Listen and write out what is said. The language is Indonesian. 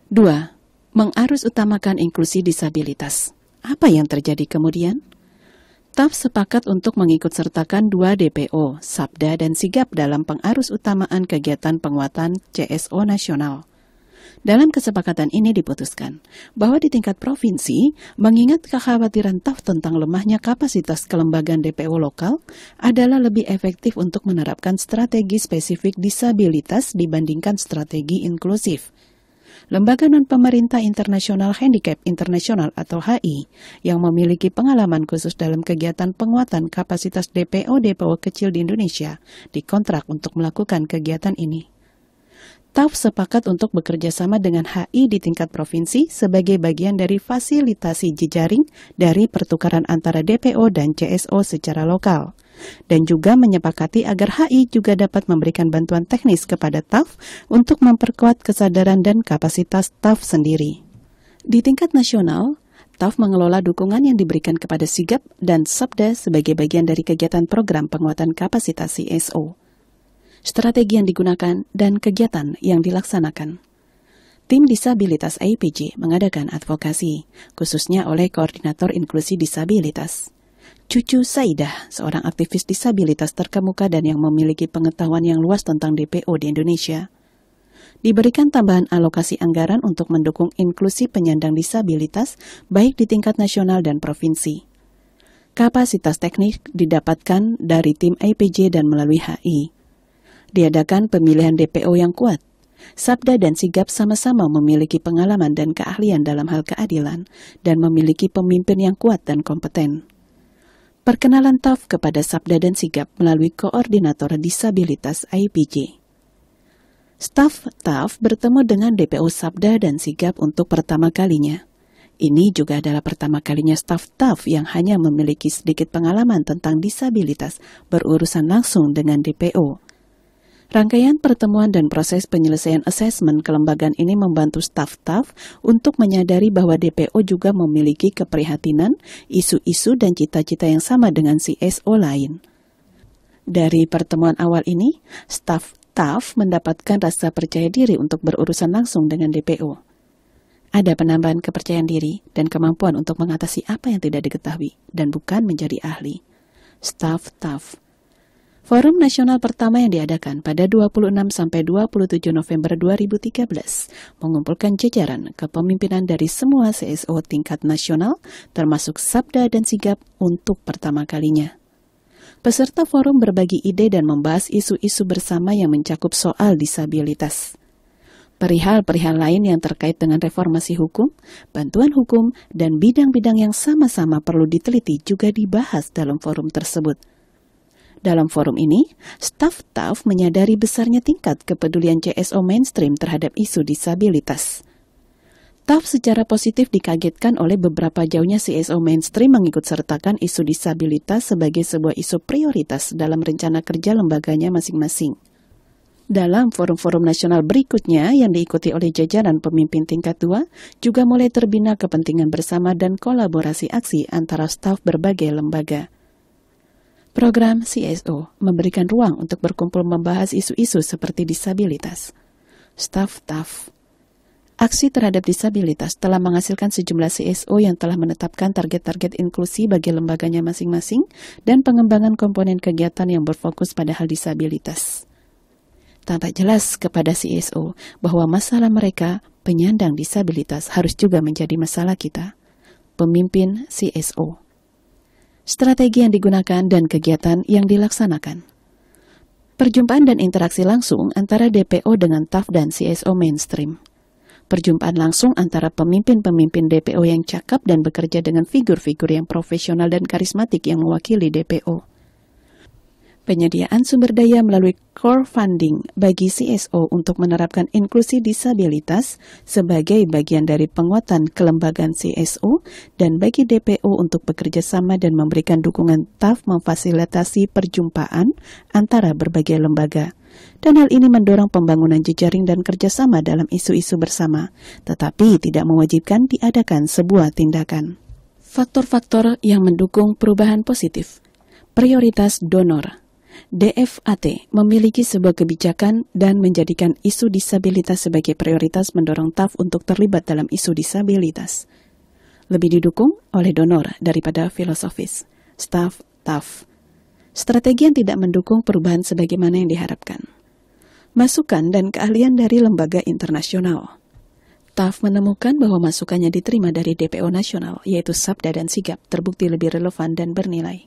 2. Mengarusutamakan inklusi disabilitas. Apa yang terjadi kemudian? TAF sepakat untuk mengikutsertakan 2 DPO, Sabda dan Sigap dalam pengarusutamaan kegiatan penguatan CSO nasional. Dalam kesepakatan ini diputuskan bahwa di tingkat provinsi, mengingat kekhawatiran TAF tentang lemahnya kapasitas kelembagaan DPO lokal adalah lebih efektif untuk menerapkan strategi spesifik disabilitas dibandingkan strategi inklusif. Lembaga non-pemerintah internasional Handicap Internasional atau HI yang memiliki pengalaman khusus dalam kegiatan penguatan kapasitas DPO-DPO kecil di Indonesia dikontrak untuk melakukan kegiatan ini. TAF sepakat untuk bekerja sama dengan HI di tingkat provinsi sebagai bagian dari fasilitasi jejaring dari pertukaran antara DPO dan CSO secara lokal, dan juga menyepakati agar HI juga dapat memberikan bantuan teknis kepada TAF untuk memperkuat kesadaran dan kapasitas TAF sendiri. Di tingkat nasional, TAF mengelola dukungan yang diberikan kepada Sigap dan Sabda sebagai bagian dari kegiatan program penguatan kapasitas CSO. Strategi yang digunakan, dan kegiatan yang dilaksanakan. Tim Disabilitas IPJ mengadakan advokasi, khususnya oleh Koordinator Inklusi Disabilitas. Cucu Saidah, seorang aktivis disabilitas terkemuka dan yang memiliki pengetahuan yang luas tentang DPO di Indonesia. Diberikan tambahan alokasi anggaran untuk mendukung inklusi penyandang disabilitas, baik di tingkat nasional dan provinsi. Kapasitas teknik didapatkan dari tim IPJ dan melalui HI. Diadakan pemilihan DPO yang kuat. Sabda dan Sigap sama-sama memiliki pengalaman dan keahlian dalam hal keadilan dan memiliki pemimpin yang kuat dan kompeten. Perkenalan TAF kepada Sabda dan Sigap melalui Koordinator Disabilitas IPJ. Staf TAF bertemu dengan DPO Sabda dan Sigap untuk pertama kalinya. Ini juga adalah pertama kalinya staf TAF yang hanya memiliki sedikit pengalaman tentang disabilitas berurusan langsung dengan DPO. Rangkaian pertemuan dan proses penyelesaian asesmen kelembagaan ini membantu staf TAF untuk menyadari bahwa DPO juga memiliki keprihatinan, isu-isu dan cita-cita yang sama dengan CSO lain. Dari pertemuan awal ini, staf TAF mendapatkan rasa percaya diri untuk berurusan langsung dengan DPO. Ada penambahan kepercayaan diri dan kemampuan untuk mengatasi apa yang tidak diketahui dan bukan menjadi ahli. Staf TAF. Forum nasional pertama yang diadakan pada 26-27 November 2013 mengumpulkan jajaran kepemimpinan dari semua CSO tingkat nasional termasuk Sabda dan Sigap untuk pertama kalinya. Peserta forum berbagi ide dan membahas isu-isu bersama yang mencakup soal disabilitas. Perihal-perihal lain yang terkait dengan reformasi hukum, bantuan hukum, dan bidang-bidang yang sama-sama perlu diteliti juga dibahas dalam forum tersebut. Dalam forum ini, staf TAF menyadari besarnya tingkat kepedulian CSO mainstream terhadap isu disabilitas. TAF secara positif dikagetkan oleh beberapa jauhnya CSO mainstream mengikutsertakan isu disabilitas sebagai sebuah isu prioritas dalam rencana kerja lembaganya masing-masing. Dalam forum-forum nasional berikutnya yang diikuti oleh jajaran pemimpin tingkat 2, juga mulai terbina kepentingan bersama dan kolaborasi aksi antara staf berbagai lembaga. Program CSO memberikan ruang untuk berkumpul membahas isu-isu seperti disabilitas. Staf TAF. Aksi terhadap disabilitas telah menghasilkan sejumlah CSO yang telah menetapkan target-target inklusi bagi lembaganya masing-masing dan pengembangan komponen kegiatan yang berfokus pada hal disabilitas. Tampak jelas kepada CSO bahwa masalah mereka, penyandang disabilitas, harus juga menjadi masalah kita, pemimpin CSO. Strategi yang digunakan dan kegiatan yang dilaksanakan. Perjumpaan dan interaksi langsung antara DPO dengan TAF dan CSO mainstream. Perjumpaan langsung antara pemimpin-pemimpin DPO yang cakap dan bekerja dengan figur-figur yang profesional dan karismatik yang mewakili DPO. Penyediaan sumber daya melalui core funding bagi CSO untuk menerapkan inklusi disabilitas sebagai bagian dari penguatan kelembagaan CSO dan bagi DPO untuk bekerja sama dan memberikan dukungan TAF memfasilitasi perjumpaan antara berbagai lembaga. Dan hal ini mendorong pembangunan jejaring dan kerjasama dalam isu-isu bersama, tetapi tidak mewajibkan diadakan sebuah tindakan. Faktor-faktor yang mendukung perubahan positif. Prioritas donor. DFAT memiliki sebuah kebijakan dan menjadikan isu disabilitas sebagai prioritas mendorong TAF untuk terlibat dalam isu disabilitas. Lebih didukung oleh donor daripada filosofis, staf TAF. Strategi yang tidak mendukung perubahan sebagaimana yang diharapkan. Masukan dan keahlian dari lembaga internasional. TAF menemukan bahwa masukannya diterima dari DPO nasional, yaitu Sabda dan Sigap, terbukti lebih relevan dan bernilai.